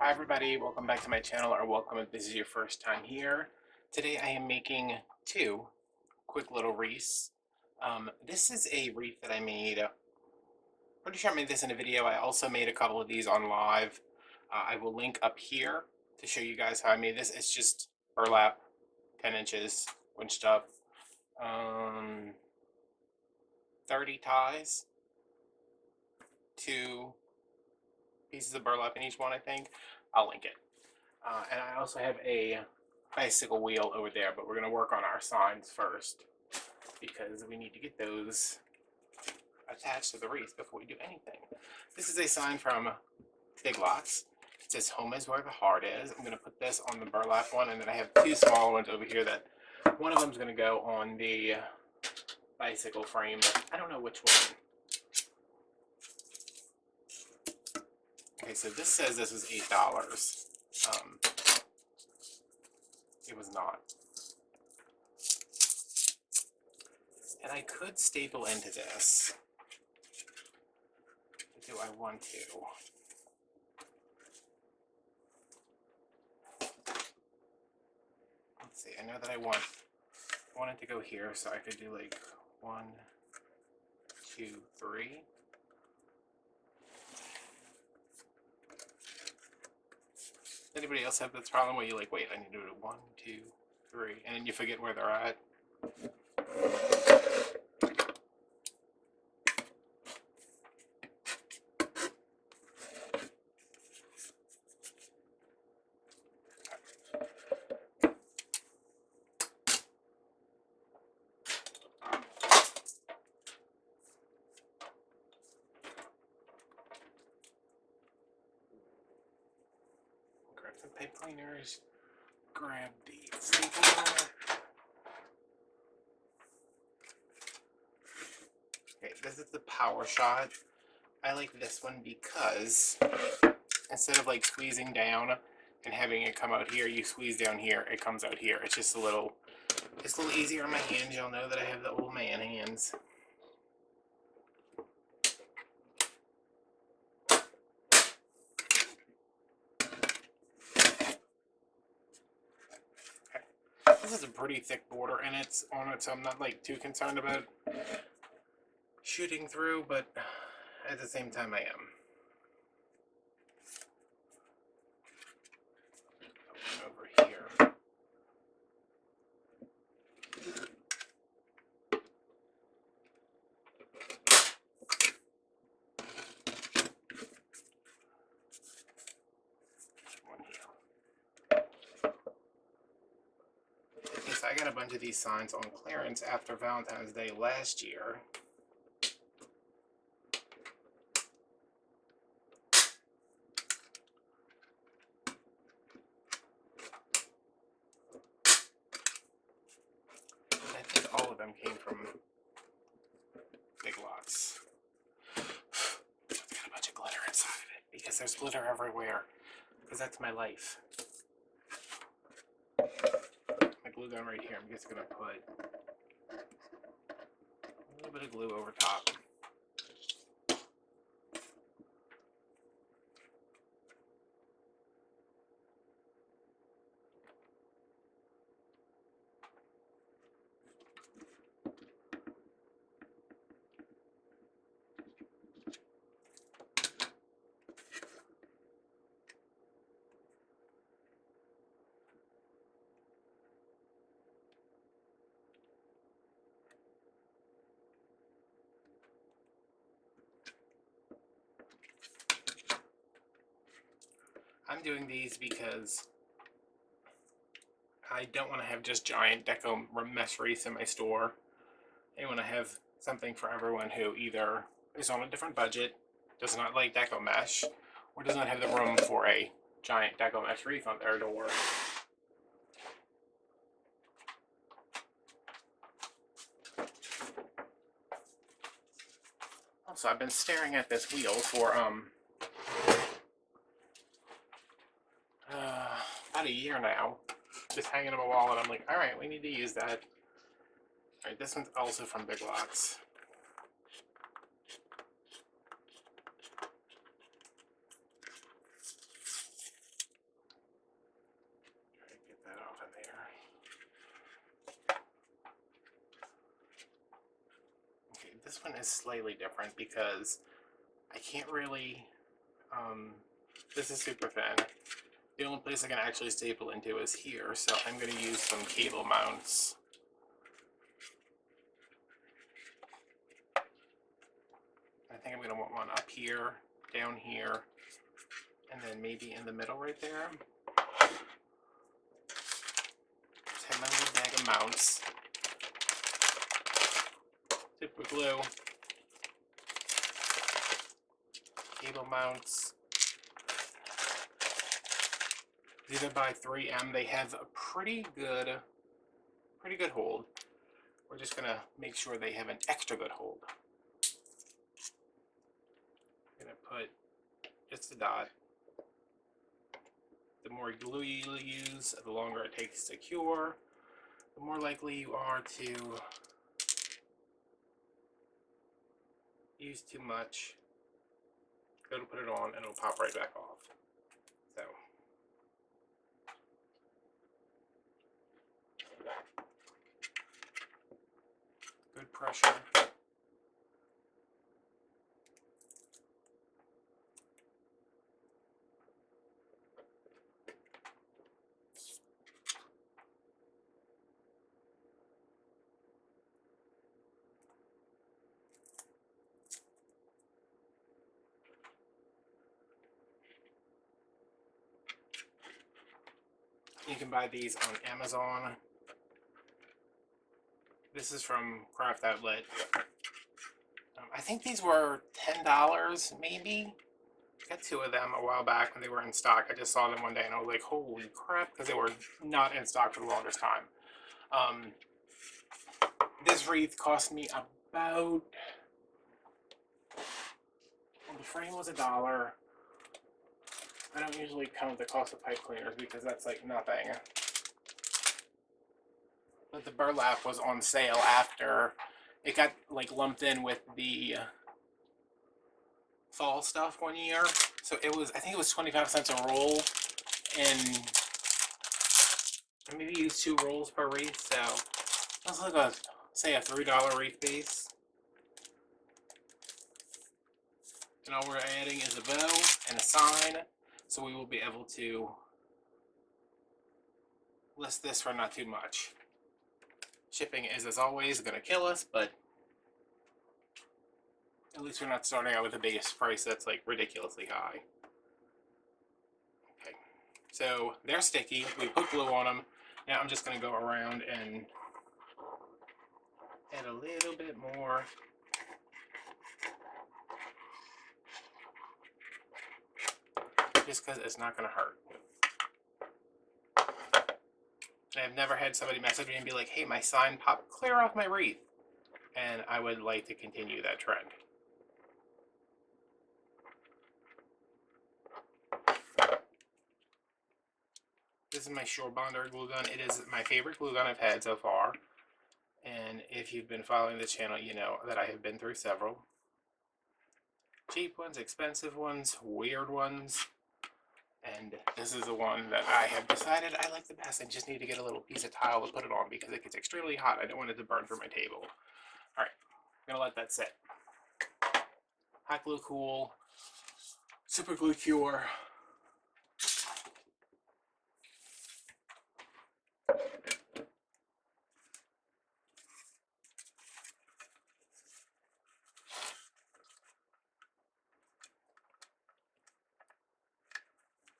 Hi everybody, welcome back to my channel, or welcome if this is your first time here. Today I am making two quick little wreaths. This is a wreath that I made, pretty sure I made this in a video. I also made a couple of these on live. I will link up here to show you guys how I made this. It's just burlap, 10 inches, winched up, 30 ties, 2 pieces of burlap in each one, I think. I'll link it. And I also have a bicycle wheel over there, but we're going to work on our signs first because we need to get those attached to the wreath before we do anything. This is a sign from Big Lots. It says "Home is where the heart is." I'm going to put this on the burlap one, and then I have 2 smaller ones over here that one of them is going to go on the bicycle frame, but I don't know which one. Okay, so this says this is $8. It was not. And I could staple into this. Do I want to? Let's see, I know that I want it to go here, so I could do like 1, 2, 3. Anybody else have this problem where you like, wait, I need to do 1, 2, 3, and then you forget where they're at? Grab some pipe cleaners, grab the stapler. Okay, this is the power shot. I like this one because instead of like squeezing down and having it come out here, you squeeze down here, it comes out here. It's just a little easier on my hands. You'll know that I have the old man hands. This is a pretty thick border and it's on it, so I'm not like too concerned about shooting through, but at the same time I am. Over here. Okay, so I got a bunch of these signs on clearance after Valentine's Day last year. I think all of them came from Big Lots. It's got a bunch of glitter inside of it because there's glitter everywhere. Because that's my life. My glue gun right here. I'm just gonna put a little bit of glue over top. I'm doing these because I don't want to have just giant deco mesh wreaths in my store. I want to have something for everyone who either is on a different budget, does not like deco mesh, or does not have the room for a giant deco mesh wreath on their door. Also, I've been staring at this wheel for about a year now, just hanging on my wall, and I'm like, all right, we need to use that. All right, this one's also from Big Lots. this one is slightly different because I can't really, this is super thin. The only place I can actually staple into is here, so I'm going to use some cable mounts. I think I'm going to want one up here, down here, and then maybe in the middle right there. Just have my little bag of mounts. Super glue. Cable mounts. These are by 3M. They have a pretty good hold. We're just gonna make sure they have an extra good hold. I'm gonna put just a dot. The more glue you use, the longer it takes to cure, the more likely you are to use too much. It'll put it on and it'll pop right back off. So good pressure. You can buy these on Amazon. This is from Craft Outlet. I think these were $10 maybe. I got 2 of them a while back when they were in stock. I just saw them one day and I was like, holy crap, because they were not in stock for the longest time. This wreath cost me about, well, the frame was $1. I don't usually count the cost of pipe cleaners because that's like nothing. But the burlap was on sale after it got like lumped in with the fall stuff one year. So it was, I think it was 25 cents a roll, and I maybe use 2 rolls per wreath. So that's like a, say, a $3 wreath base. And all we're adding is a bow and a sign, so we will be able to list this for not too much. Shipping is, as always, going to kill us, but at least we're not starting out with a base price that's like ridiculously high. Okay, so they're sticky. We put glue on them. Now I'm just going to go around and add a little bit more. Just because it's not going to hurt. I've never had somebody message me and be like, hey, my sign popped clear off my wreath. And I would like to continue that trend. This is my Shore Bonder glue gun. It is my favorite glue gun I've had so far. And if you've been following the channel, you know that I have been through several. Cheap ones, expensive ones, weird ones. And this is the one that I have decided I like the best. I just need to get a little piece of tile to put it on because it gets extremely hot. I don't want it to burn through my table. Alright, I'm going to let that sit. Hot glue cool. Super glue cure.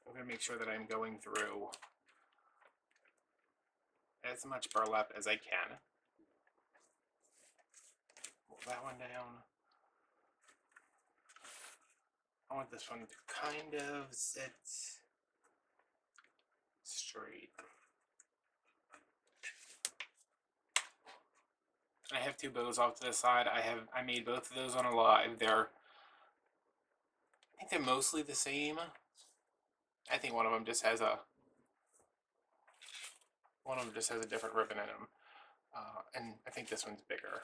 I'm going to make sure that I'm going through as much burlap as I can. Pull that one down. I want this one to kind of sit straight. I have 2 bows off to the side. I made both of those on a live. I think they're mostly the same. I think one of them just has a different ribbon in them, and I think this one's bigger.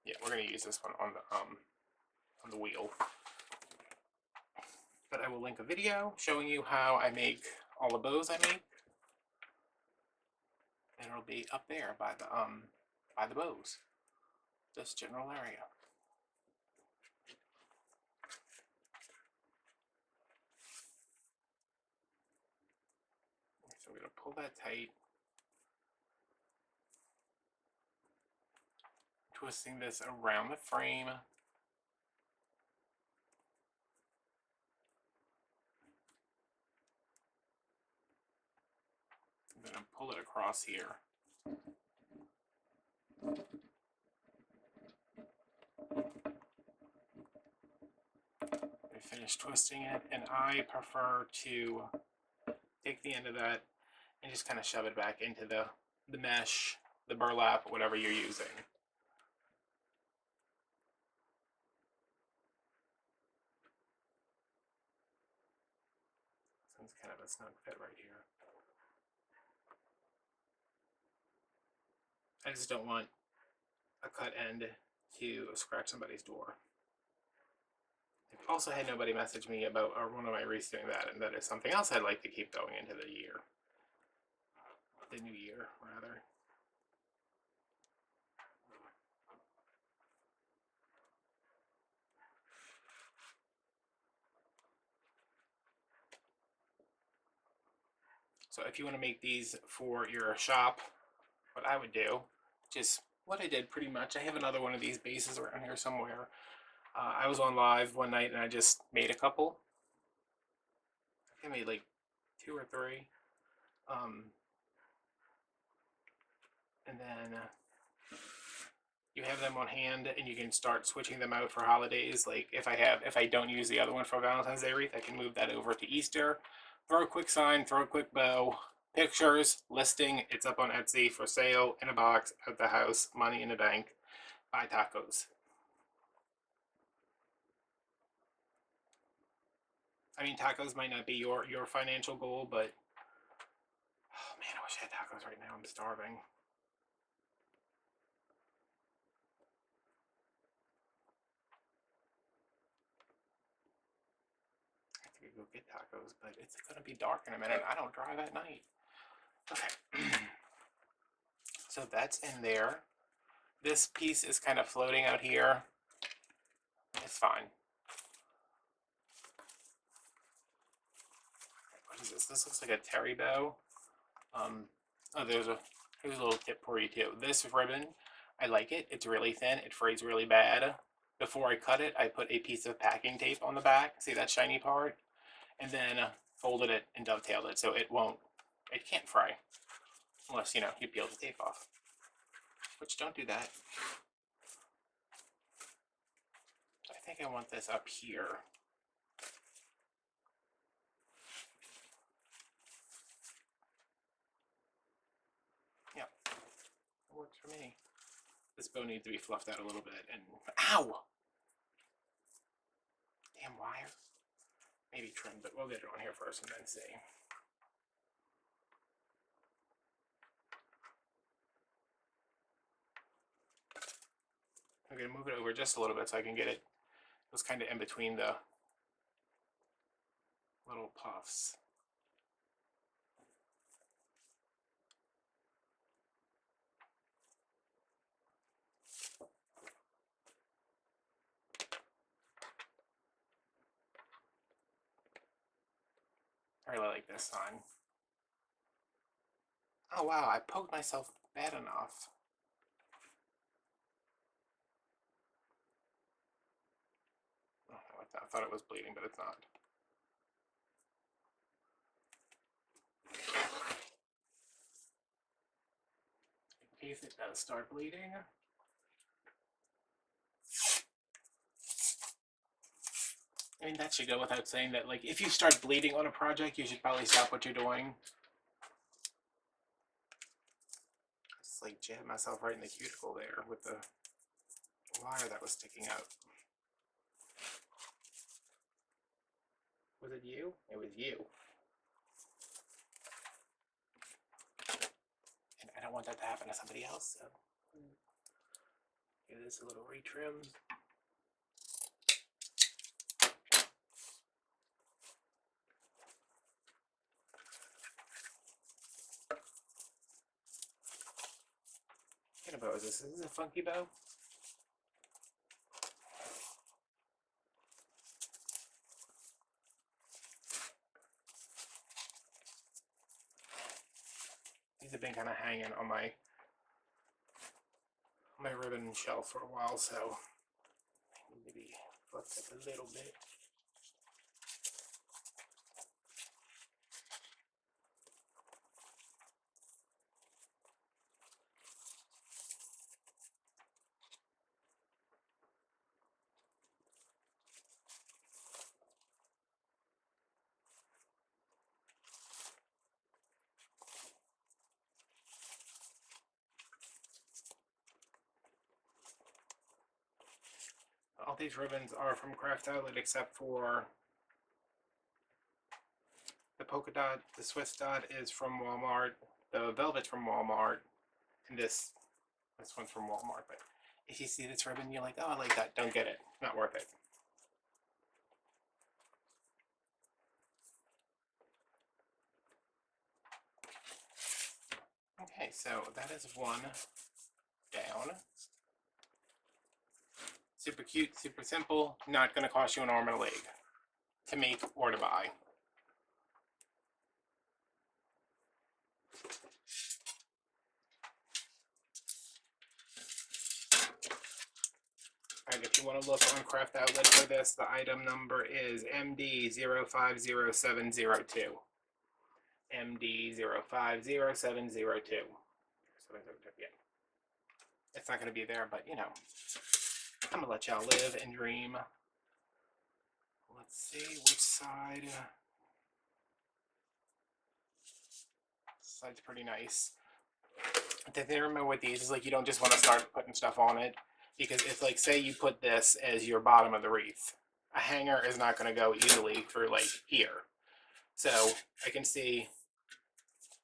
Yeah, we're gonna use this one on the wheel. But I will link a video showing you how I make all the bows I make, and it'll be up there by the bows, this general area. pull that tight. Twisting this around the frame. I'm going to pull it across here. I finished twisting it, and I prefer to take the end of that and just kind of shove it back into the mesh, the burlap, whatever you're using. Sounds kind of a snug fit right here. I just don't want a cut end to scratch somebody's door. I've also had nobody message me about one of my wreaths doing that, and that is something else I'd like to keep going into the year. The new year, rather. So if you want to make these for your shop, what I would do, just what I did pretty much, I have another one of these bases around here somewhere. I was on live one night and I just made a couple. I think I made like 2 or 3. And then you have them on hand and you can start switching them out for holidays. Like if I don't use the other one for Valentine's Day wreath, I can move that over to Easter. Throw a quick sign, throw a quick bow, pictures, listing, it's up on Etsy for sale, in a box, at the house, money in the bank, buy tacos. I mean, tacos might not be your financial goal, but oh man, I wish I had tacos right now. I'm starving. I have to go get tacos, but it's gonna be dark in a minute. I don't drive at night. Okay. So that's in there. This piece is kind of floating out here. It's fine. What is this? This looks like a terry bow. Oh, here's a little tip for you too. This ribbon, I like it. It's really thin. It frays really bad. Before I cut it, I put a piece of packing tape on the back. See that shiny part? And then folded it and dovetailed it so it can't fray. Unless, you peel the tape off. Which, don't do that. I think I want this up here. Yep, it works for me. This bow needs to be fluffed out a little bit, and ow! Damn wire. Maybe trim, but we'll get it on here first and then see. I'm going to move it over just a little bit so I can get it. It's kind of in between the little puffs. I really like this sign. Oh wow, I poked myself bad enough. Oh, I thought it was bleeding, but it's not. In case it does start bleeding. I mean, that should go without saying that, like, if you start bleeding on a project, you should probably stop what you're doing. Just like jab myself right in the cuticle there with the wire that was sticking out. Was it you? It was you. And I don't want that to happen to somebody else, so give this a little retrim. What kind of bow is this? Is this a funky bow? have been kind of hanging on my ribbon shelf for a while, so maybe fluff it a little bit. All these ribbons are from Craft Outlet except for the polka dot. The Swiss dot is from Walmart. The velvet's from Walmart, and this one's from Walmart. But if you see this ribbon, you're like, oh, I like that. Don't get it. Not worth it. Okay, so that is one down. Super cute, super simple. Not going to cost you an arm and a leg to make or to buy. Alright, if you want to look on Craft Outlet for this, the item number is MD050702. MD050702. Yeah. It's not going to be there, but you know, I'm going to let y'all live and dream. Let's see which side. This side's pretty nice. The thing to remember with these is like you don't just want to start putting stuff on it, because if like say you put this as your bottom of the wreath, a hanger is not going to go easily through like here. So I can see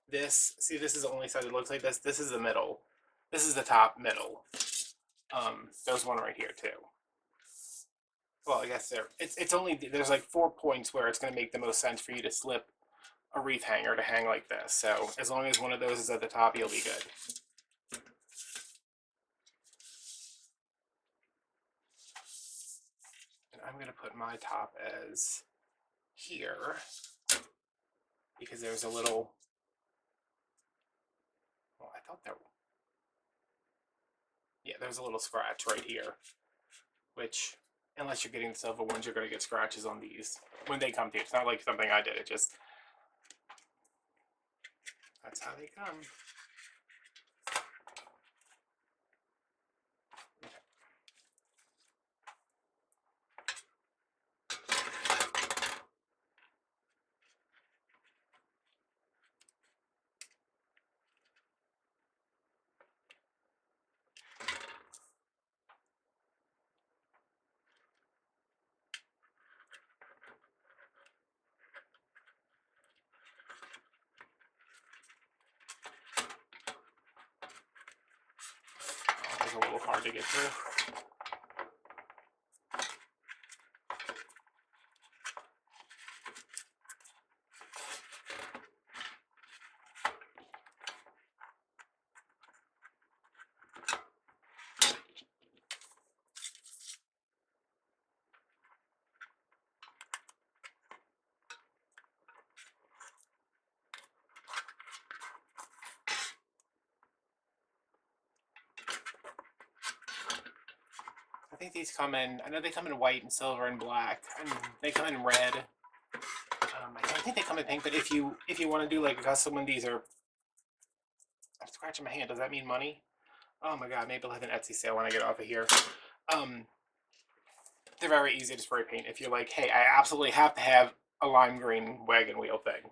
this. See, this is the only side that looks like this. This is the middle. This is the top middle. There's one right here too. Well, I guess it's only, there's like 4 points where it's going to make the most sense for you to slip a wreath hanger to hang like this. So as long as one of those is at the top, you'll be good. And I'm going to put my top as here because there's a little, well, I thought there, yeah, there's a little scratch right here, which, unless you're getting the silver ones, you're going to get scratches on these when they come to you. It's not like something I did, it just, that's how they come. A little hard to get through. I think these come in, I know they come in white and silver and black, and they come in red. I don't think they come in pink, but if you want to do like a custom one, these are, I'm scratching my hand, does that mean money? Oh my god, maybe I'll have an Etsy sale when I get off of here. They're very easy to spray paint if you're like, hey, I absolutely have to have a lime green wagon wheel thing.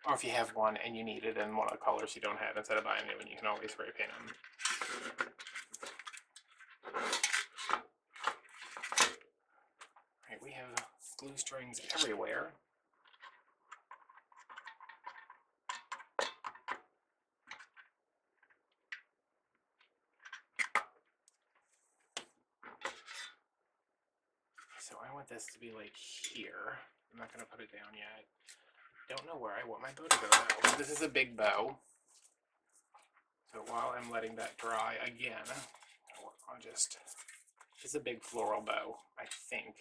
Or if you have one and you need it in one of the colors you don't have, instead of buying a new one, you can always spray paint them. Alright, we have glue strings everywhere. So I want this to be like here. I'm not going to put it down yet. don't know where I want my bow to go now. This is a big bow. So while I'm letting that dry again, I'll just, this is a big floral bow, I think.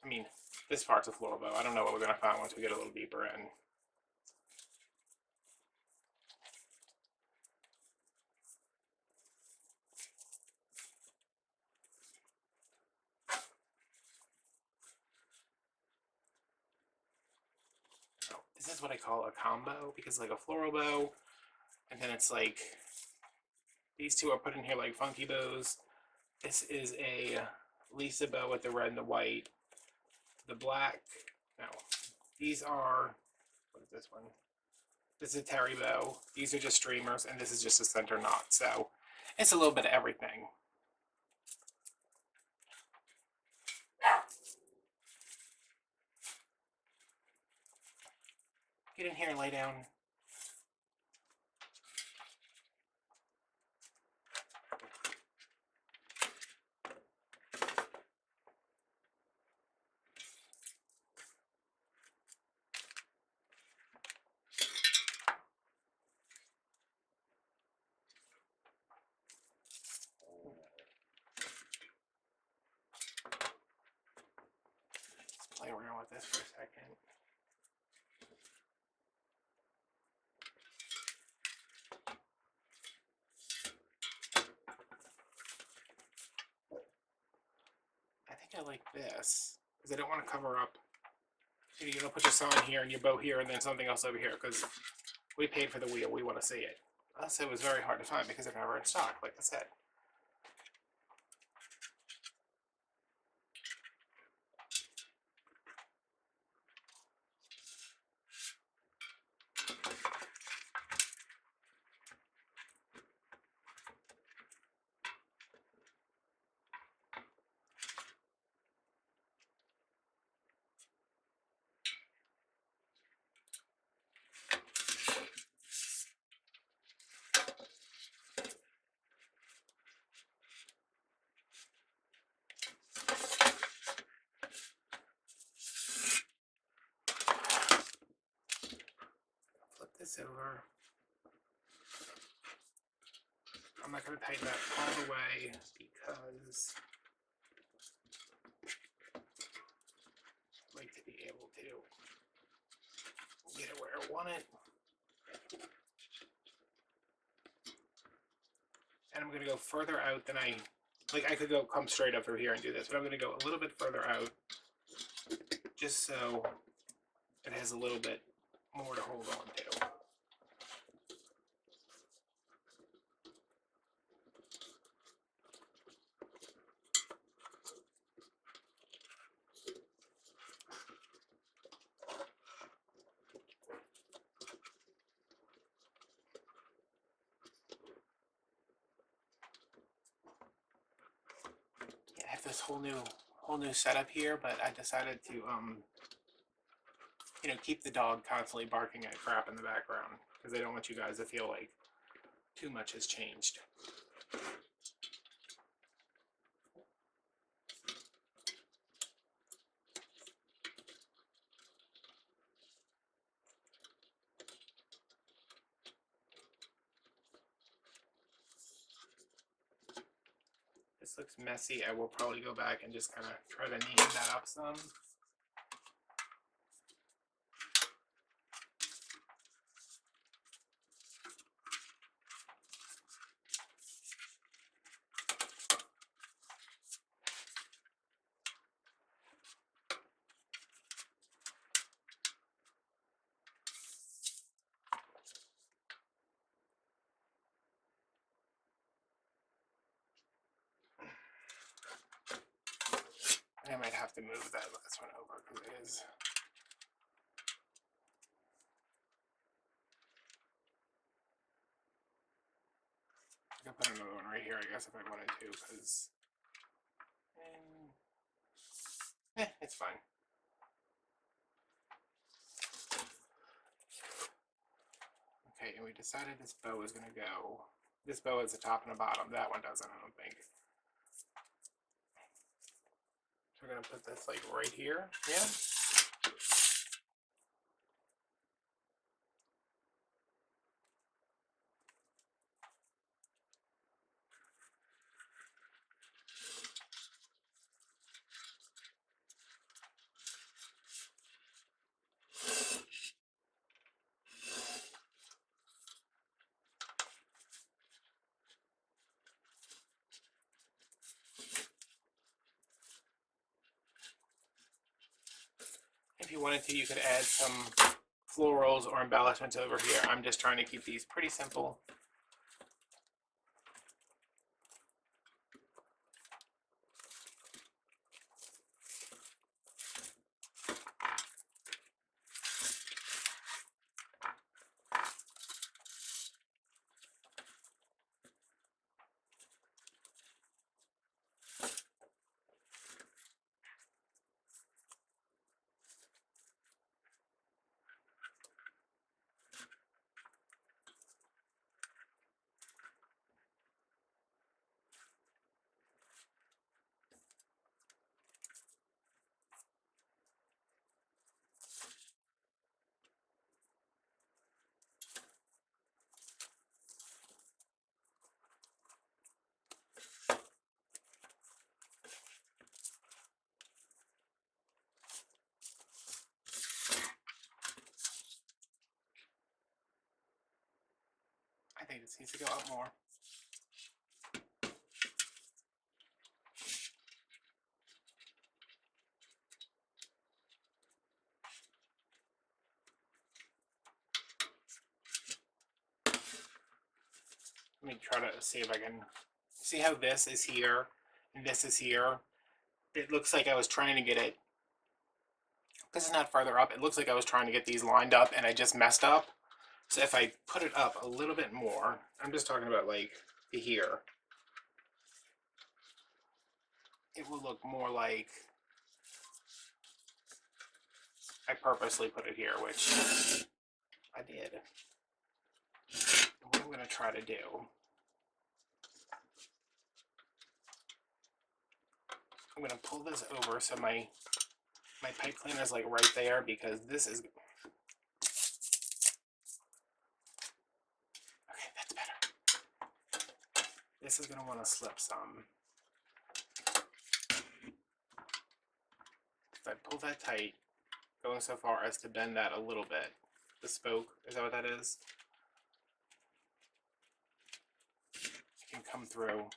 I mean, this part's a floral bow. I don't know what we're going to find once we get a little deeper in. So this is what I call a combo, because like a floral bow, and then it's like, these two are put in here like funky bows. This is a Lisa bow with the red and the white. The black, no, these are, what is this one? This is a terry bow. These are just streamers, and this is just a center knot. So it's a little bit of everything. Get in here and lay down. Play around with this for a second. I think I like this because I don't want to cover up. You're gonna put your sign here and your bow here and then something else over here because we paid for the wheel. We want to see it. Plus, it was very hard to find because they're never in stock, like I said. Flip this over. I'm not going to tighten that all the way because I like to be able to get it where I want it. And I'm going to go further out than I could come straight up through here and do this, but I'm going to go a little bit further out just so it has a little bit more to hold on to. Yeah, I have this whole new setup here, but I decided to keep the dog constantly barking at crap in the background because I don't want you guys to feel like too much has changed. This looks messy. I will probably go back and just kind of try to neaten that up some. I might have to move that last one over because it is. I could put another one right here, I guess, if I wanted to, because it's fine. Okay, and we decided this bow is going to go. This bow is the top and the bottom. That one doesn't, I don't think. So we're going to put this like right here. Yeah. you wanted to, you could add some florals or embellishments over here. I'm just trying to keep these pretty simple. I think this needs to go out more. Let me try to see if I can see how this is here and this is here. It looks like I was trying to get it. This is not further up. It looks like I was trying to get these lined up and I just messed up. So if I put it up a little bit more, I'm just talking about like here, it will look more like I purposely put it here, which I did. What I'm going to try to do, I'm going to pull this over so my pipe cleaner is like right there, because this is, okay, that's better. This is going to want to slip some. If I pull that tight, going so far as to bend that a little bit, the spoke, is that what that is? It can come through,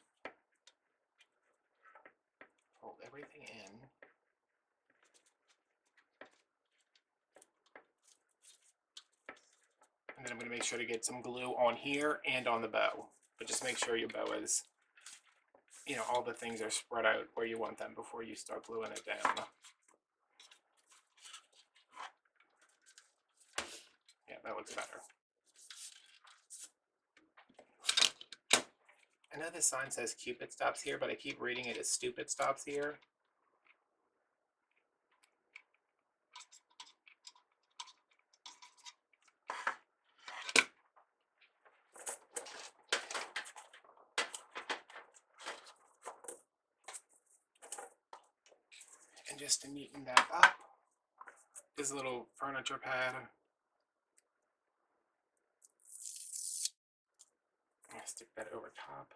hold everything in. And then I'm going to make sure to get some glue on here and on the bow. But just make sure your bow is, you know, all the things are spread out where you want them before you start gluing it down. Yeah, that looks better. I know this sign says Cupid stops here, but I keep reading it as stupid stops here. And just to neaten that up, this little furniture pad. I'm going to stick that over top.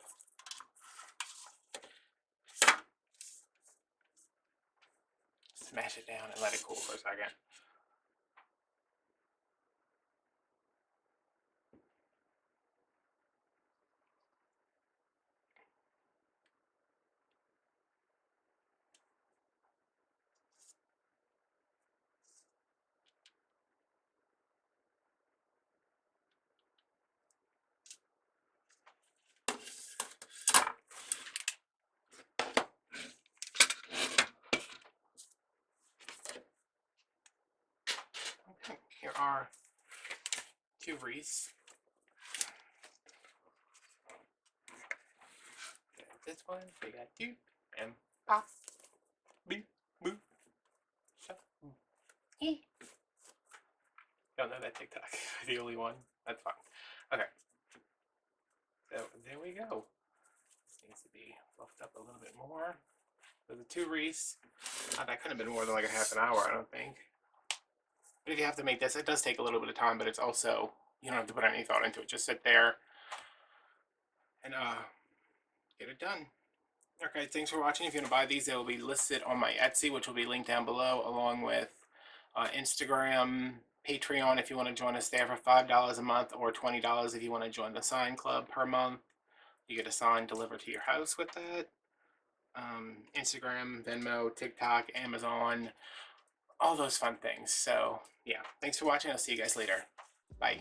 Smash it down and let it cool for a second. Okay, here are 2 wreaths. This one, we got 2, and pop, beep, boop, shop. Don't know that TikTok. The only one. That's fine. Okay. So there we go. This needs to be fluffed up a little bit more. So the 2 wreaths. That could have been more than like a half an hour, I don't think. But if you have to make this, it does take a little bit of time, but it's also, you don't have to put any thought into it. Just sit there and get it done. Okay, thanks for watching. If you want to buy these, they will be listed on my Etsy, which will be linked down below, along with Instagram, Patreon if you want to join us there for $5 a month, or $20 if you want to join the sign club per month. You get a sign delivered to your house with that. Instagram, Venmo, TikTok, Amazon, all those fun things. So yeah, thanks for watching. I'll see you guys later. Bye.